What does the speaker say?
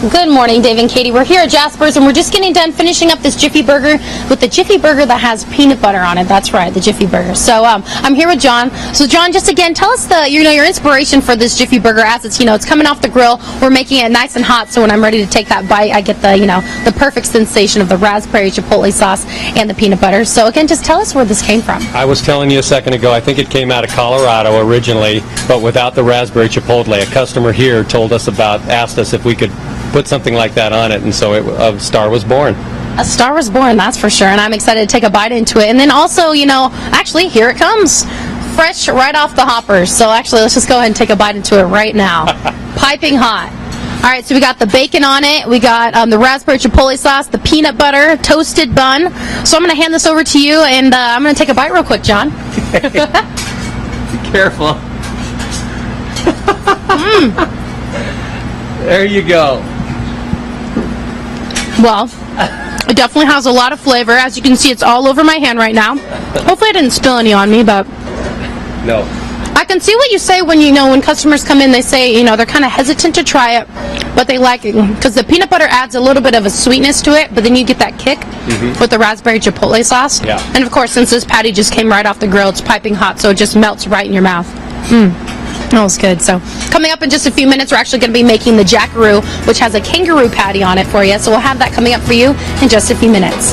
Good morning, Dave and Katie. We're here at Jasper's, and we're just getting done finishing up this Jiffy Burger with the Jiffy Burger that has peanut butter on it. That's right, the Jiffy Burger. So I'm here with John. So John, just again, tell us your inspiration for this Jiffy Burger. As it's coming off the grill, we're making it nice and hot. So when I'm ready to take that bite, I get the perfect sensation of the raspberry chipotle sauce and the peanut butter. So again, just tell us where this came from. I was telling you a second ago, I think it came out of Colorado originally, but without the raspberry chipotle. A customer here asked us if we could put something like that on it, and so a star was born. A star was born, that's for sure, and I'm excited to take a bite into it. And then also, actually, here it comes. Fresh right off the hoppers. So actually, let's just go ahead and take a bite into it right now. Piping hot. All right, so we got the bacon on it. We got the raspberry chipotle sauce, the peanut butter, toasted bun. So I'm going to hand this over to you, and I'm going to take a bite real quick, John. Be careful. There you go. Well, it definitely has a lot of flavor. As you can see, it's all over my hand right now. Hopefully I didn't spill any on me, but No. I can see what you say when customers come in, they say, they're kind of hesitant to try it, but they like it because the peanut butter adds a little bit of a sweetness to it, but then you get that kick with the raspberry chipotle sauce. Yeah. And of course, since this patty just came right off the grill, it's piping hot, so it just melts right in your mouth. Smells good. So coming up in just a few minutes, we're actually going to be making the Jackaroo, which has a kangaroo patty on it for you. So we'll have that coming up for you in just a few minutes.